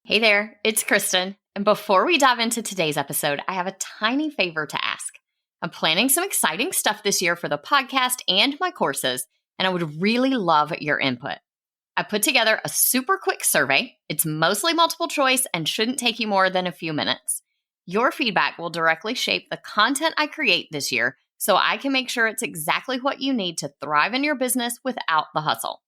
Hey there, it's Kristen. And before we dive into today's episode, I have a tiny favor to ask. I'm planning some exciting stuff this year for the podcast and my courses, and I would really love your input. I put together a super quick survey. It's mostly multiple choice and shouldn't take you more than a few minutes. Your feedback will directly shape the content I create this year, so I can make sure it's exactly what you need to thrive in your business without the hustle.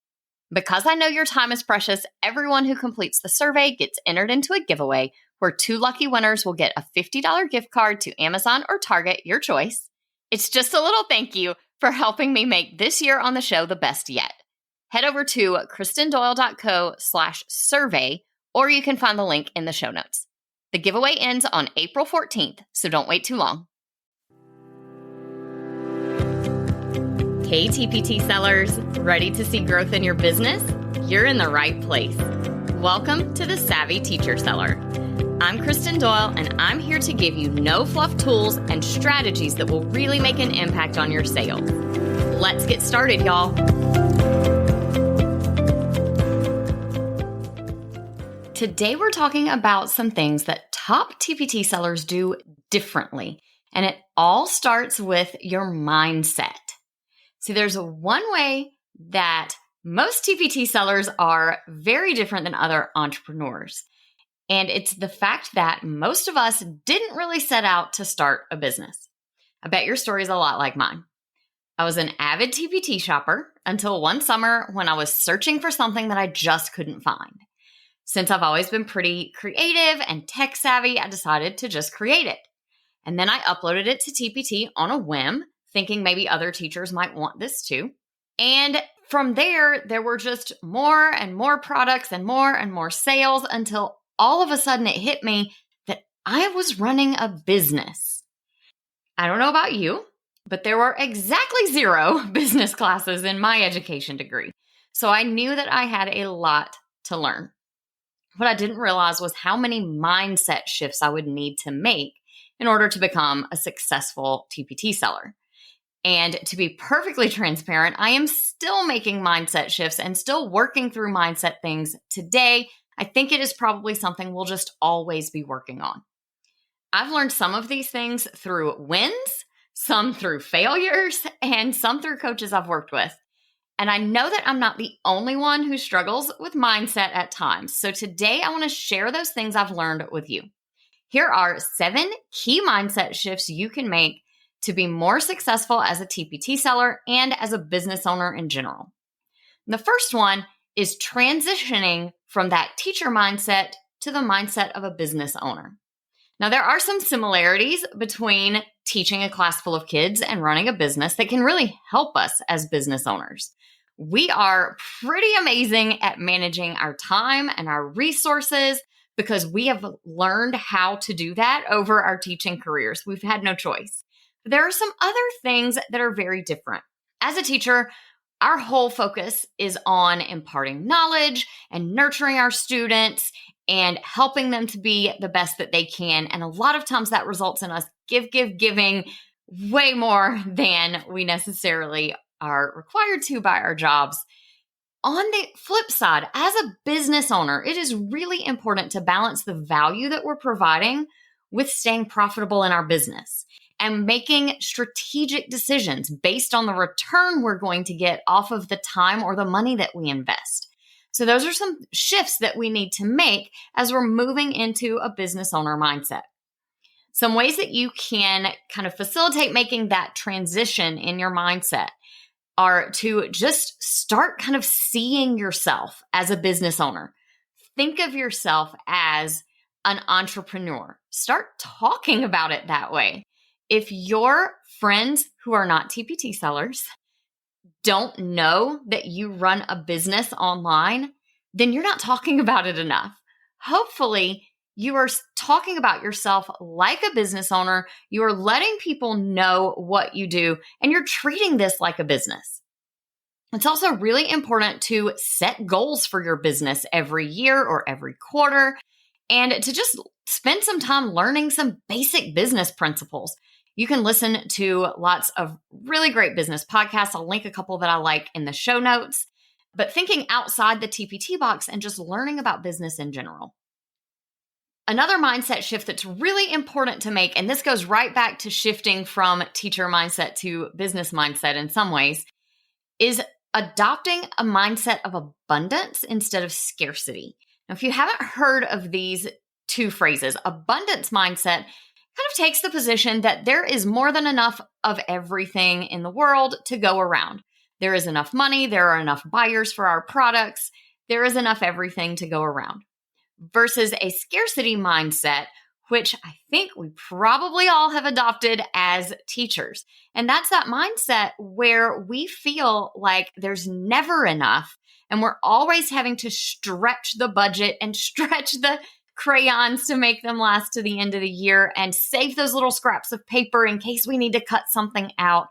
Because I know your time is precious, everyone who completes the survey gets entered into a giveaway where 2 lucky winners will get a $50 gift card to Amazon or Target, your choice. It's just a little thank you for helping me make this year on the show the best yet. Head over to kristendoyle.co/survey, or you can find the link in the show notes. The giveaway ends on April 14th, so don't wait too long. Hey TPT sellers, ready to see growth in your business? You're in the right place. Welcome to the Savvy Teacher Seller. I'm Kristen Doyle, and I'm here to give you no fluff tools and strategies that will really make an impact on your sales. Let's get started, y'all. Today we're talking about some things that top TPT sellers do differently, and it all starts with your mindset. See, there's one way that most TPT sellers are very different than other entrepreneurs. And it's the fact that most of us didn't really set out to start a business. I bet your story is a lot like mine. I was an avid TPT shopper until one summer when I was searching for something that I just couldn't find. Since I've always been pretty creative and tech savvy, I decided to just create it. And then I uploaded it to TPT on a whim, thinking maybe other teachers might want this too. And from there were just more and more products and more sales until all of a sudden it hit me that I was running a business. I don't know about you, but there were exactly 0 business classes in my education degree. So I knew that I had a lot to learn. What I didn't realize was how many mindset shifts I would need to make in order to become a successful TPT seller. And to be perfectly transparent, I am still making mindset shifts and still working through mindset things today. I think it is probably something we'll just always be working on. I've learned some of these things through wins, some through failures, and some through coaches I've worked with. And I know that I'm not the only one who struggles with mindset at times. So today I want to share those things I've learned with you. Here are 7 key mindset shifts you can make to be more successful as a TPT seller and as a business owner in general. The first one is transitioning from that teacher mindset to the mindset of a business owner. Now, there are some similarities between teaching a class full of kids and running a business that can really help us as business owners. We are pretty amazing at managing our time and our resources because we have learned how to do that over our teaching careers. We've had no choice. There are some other things that are very different. As a teacher, our whole focus is on imparting knowledge and nurturing our students and helping them to be the best that they can. And a lot of times that results in us giving way more than we necessarily are required to by our jobs. On the flip side, as a business owner, it is really important to balance the value that we're providing with staying profitable in our business and making strategic decisions based on the return we're going to get off of the time or the money that we invest. So those are some shifts that we need to make as we're moving into a business owner mindset. Some ways that you can kind of facilitate making that transition in your mindset are to just start kind of seeing yourself as a business owner. Think of yourself as an entrepreneur. Start talking about it that way. If your friends who are not TPT sellers don't know that you run a business online, then you're not talking about it enough. Hopefully, you are talking about yourself like a business owner. You are letting people know what you do, and you're treating this like a business. It's also really important to set goals for your business every year or every quarter, and to just spend some time learning some basic business principles. You can listen to lots of really great business podcasts. I'll link a couple that I like in the show notes. But thinking outside the TPT box and just learning about business in general. Another mindset shift that's really important to make, and this goes right back to shifting from teacher mindset to business mindset in some ways, is adopting a mindset of abundance instead of scarcity. Now, if you haven't heard of these two phrases, abundance mindset kind of takes the position that there is more than enough of everything in the world to go around. There is enough money, there are enough buyers for our products, there is enough everything to go around. Versus a scarcity mindset, which I think we probably all have adopted as teachers. And that's that mindset where we feel like there's never enough and we're always having to stretch the budget and stretch the crayons to make them last to the end of the year and save those little scraps of paper in case we need to cut something out.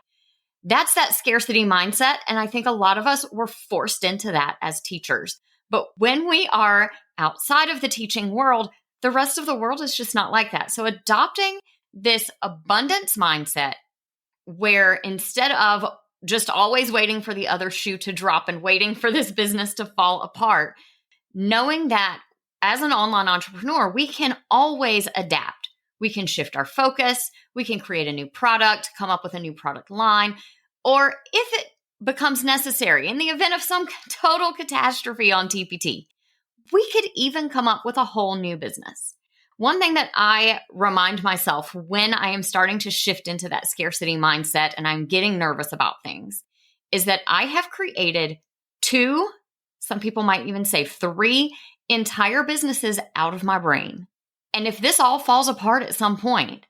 That's that scarcity mindset. And I think a lot of us were forced into that as teachers. But when we are outside of the teaching world, the rest of the world is just not like that. So adopting this abundance mindset where instead of just always waiting for the other shoe to drop and waiting for this business to fall apart, knowing that as an online entrepreneur, we can always adapt. We can shift our focus. We can create a new product, come up with a new product line, or if it becomes necessary in the event of some total catastrophe on TPT, we could even come up with a whole new business. One thing that I remind myself when I am starting to shift into that scarcity mindset and I'm getting nervous about things is that I have created 2, some people might even say 3 entire businesses out of my brain. And if this all falls apart at some point,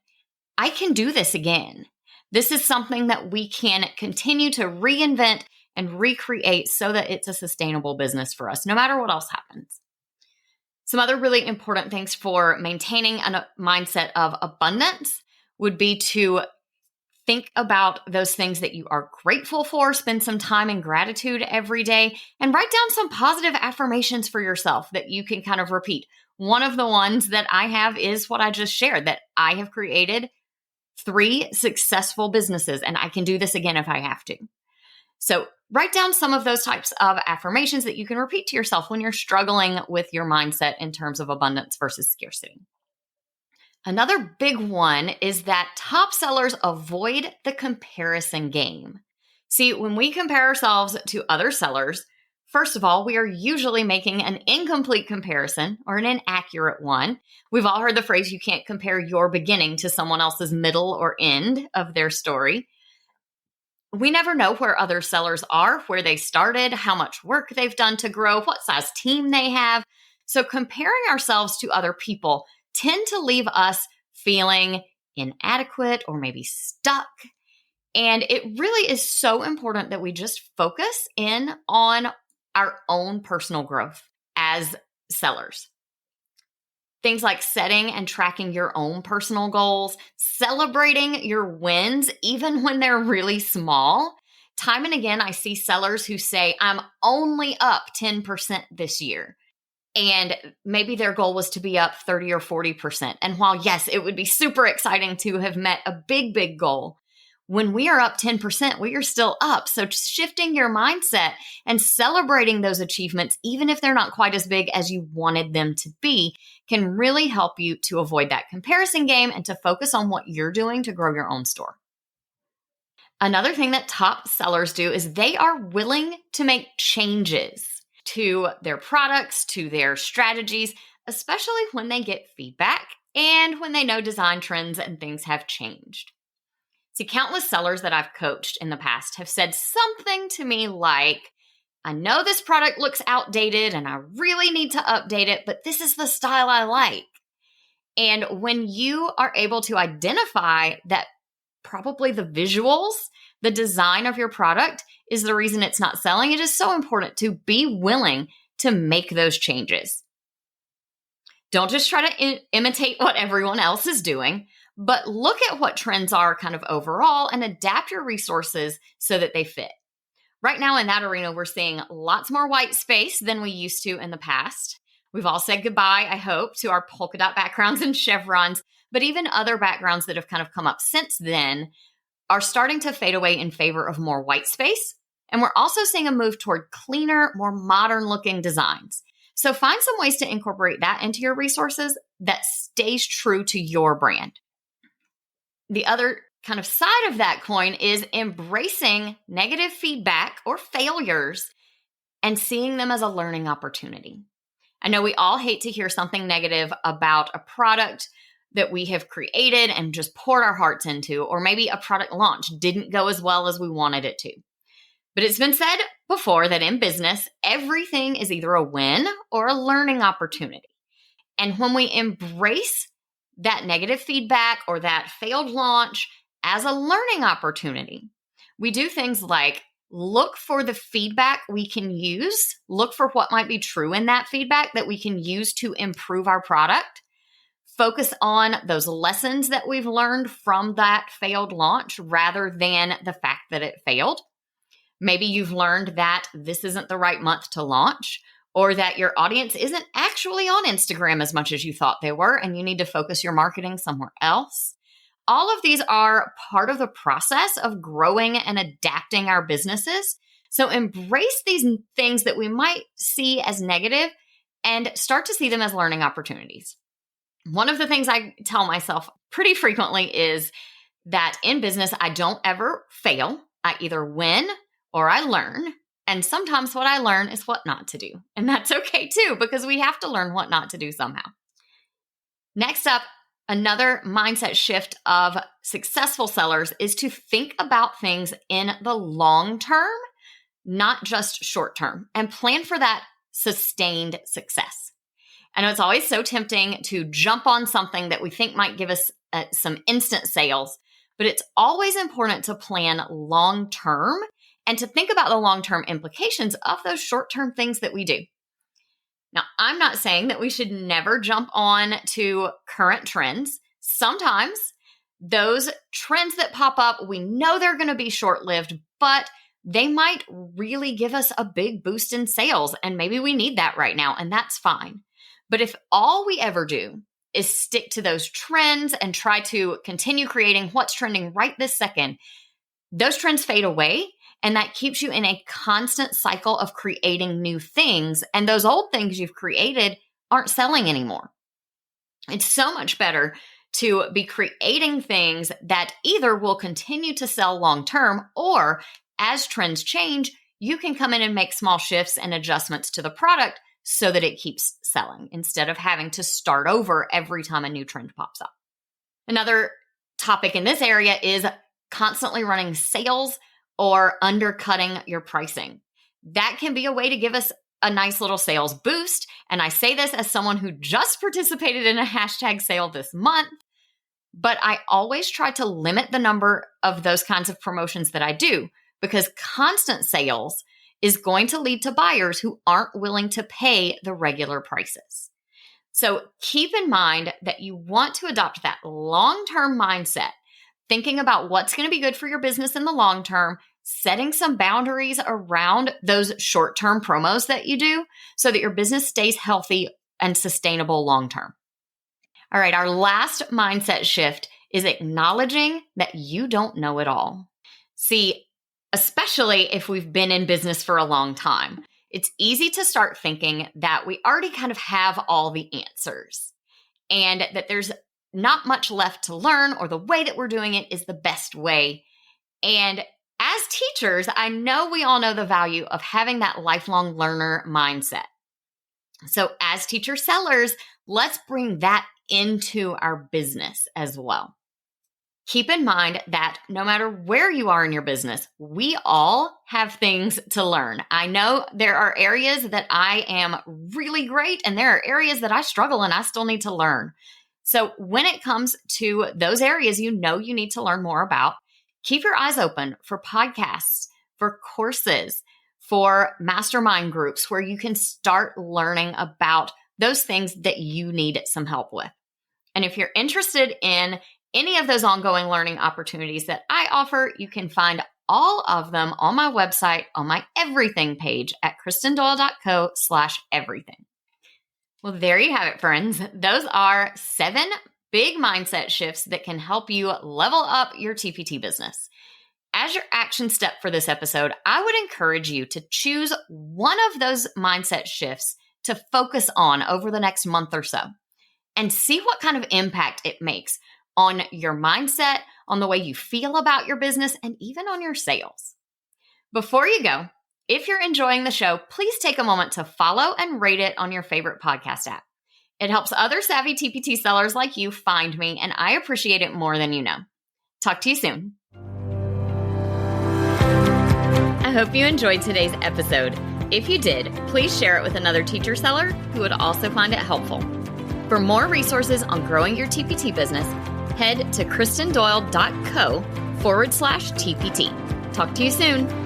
I can do this again. This is something that we can continue to reinvent and recreate so that it's a sustainable business for us, no matter what else happens. Some other really important things for maintaining a mindset of abundance would be to think about those things that you are grateful for, spend some time in gratitude every day, and write down some positive affirmations for yourself that you can kind of repeat. One of the ones that I have is what I just shared, that I have created 3 successful businesses, and I can do this again if I have to. So write down some of those types of affirmations that you can repeat to yourself when you're struggling with your mindset in terms of abundance versus scarcity. Another big one is that top sellers avoid the comparison game. See, when we compare ourselves to other sellers, first of all, we are usually making an incomplete comparison or an inaccurate one. We've all heard the phrase, you can't compare your beginning to someone else's middle or end of their story. We never know where other sellers are, where they started, how much work they've done to grow, what size team they have. So comparing ourselves to other people tend to leave us feeling inadequate or maybe stuck. And it really is so important that we just focus in on our own personal growth as sellers. Things like setting and tracking your own personal goals, celebrating your wins, even when they're really small. Time and again, I see sellers who say, I'm only up 10% this year. And maybe their goal was to be up 30 or 40%. And while, yes, it would be super exciting to have met a big, big goal, when we are up 10%, we are still up. So shifting your mindset and celebrating those achievements, even if they're not quite as big as you wanted them to be, can really help you to avoid that comparison game and to focus on what you're doing to grow your own store. Another thing that top sellers do is they are willing to make changes to their products, to their strategies, especially when they get feedback and when they know design trends and things have changed. See, countless sellers that I've coached in the past have said something to me like, I know this product looks outdated and I really need to update it, but this is the style I like. And when you are able to identify that probably the visuals, the design of your product is the reason it's not selling, it is so important to be willing to make those changes. Don't just try to imitate what everyone else is doing, but look at what trends are kind of overall and adapt your resources so that they fit. Right now in that arena, we're seeing lots more white space than we used to in the past. We've all said goodbye, I hope, to our polka dot backgrounds and chevrons, but even other backgrounds that have kind of come up since then are starting to fade away in favor of more white space. And we're also seeing a move toward cleaner, more modern looking designs. So find some ways to incorporate that into your resources that stays true to your brand. The other kind of side of that coin is embracing negative feedback or failures and seeing them as a learning opportunity. I know we all hate to hear something negative about a product that we have created and just poured our hearts into, or maybe a product launch didn't go as well as we wanted it to. But it's been said before that in business, everything is either a win or a learning opportunity. And when we embrace that negative feedback or that failed launch as a learning opportunity, we do things like look for the feedback we can use, look for what might be true in that feedback that we can use to improve our product, focus on those lessons that we've learned from that failed launch rather than the fact that it failed. Maybe you've learned that this isn't the right month to launch, or that your audience isn't actually on Instagram as much as you thought they were, and you need to focus your marketing somewhere else. All of these are part of the process of growing and adapting our businesses. So embrace these things that we might see as negative and start to see them as learning opportunities. One of the things I tell myself pretty frequently is that in business, I don't ever fail. I either win or I learn. And sometimes what I learn is what not to do. And that's okay too, because we have to learn what not to do somehow. Next up, another mindset shift of successful sellers is to think about things in the long term, not just short term, and plan for that sustained success. I know it's always so tempting to jump on something that we think might give us some instant sales, but it's always important to plan long term and to think about the long-term implications of those short-term things that we do. Now, I'm not saying that we should never jump on to current trends. Sometimes those trends that pop up, we know they're going to be short-lived, but they might really give us a big boost in sales, and maybe we need that right now, and that's fine. But if all we ever do is stick to those trends and try to continue creating what's trending right this second, those trends fade away. And that keeps you in a constant cycle of creating new things. And those old things you've created aren't selling anymore. It's so much better to be creating things that either will continue to sell long term, or as trends change, you can come in and make small shifts and adjustments to the product so that it keeps selling instead of having to start over every time a new trend pops up. Another topic in this area is constantly running sales or undercutting your pricing. That can be a way to give us a nice little sales boost. And I say this as someone who just participated in a hashtag sale this month, but I always try to limit the number of those kinds of promotions that I do, because constant sales is going to lead to buyers who aren't willing to pay the regular prices. So keep in mind that you want to adopt that long-term mindset, thinking about what's going to be good for your business in the long term, setting some boundaries around those short-term promos that you do so that your business stays healthy and sustainable long term. All right, our last mindset shift is acknowledging that you don't know it all. See, especially if we've been in business for a long time, it's easy to start thinking that we already kind of have all the answers and that there's not much left to learn, or the way that we're doing it is the best way. And as teachers, I know we all know the value of having that lifelong learner mindset. So as teacher sellers, let's bring that into our business as well. Keep in mind that no matter where you are in your business, we all have things to learn. I know there are areas that I am really great, and there are areas that I struggle and I still need to learn. So when it comes to those areas you know you need to learn more about, keep your eyes open for podcasts, for courses, for mastermind groups where you can start learning about those things that you need some help with. And if you're interested in any of those ongoing learning opportunities that I offer, you can find all of them on my website on my everything page at kristendoyle.co/everything. Well, there you have it, friends. Those are 7 big mindset shifts that can help you level up your TPT business. As your action step for this episode, I would encourage you to choose one of those mindset shifts to focus on over the next month or so and see what kind of impact it makes on your mindset, on the way you feel about your business, and even on your sales. Before you go, if you're enjoying the show, please take a moment to follow and rate it on your favorite podcast app. It helps other savvy TPT sellers like you find me, and I appreciate it more than you know. Talk to you soon. I hope you enjoyed today's episode. If you did, please share it with another teacher seller who would also find it helpful. For more resources on growing your TPT business, head to kristendoyle.co/TPT. Talk to you soon.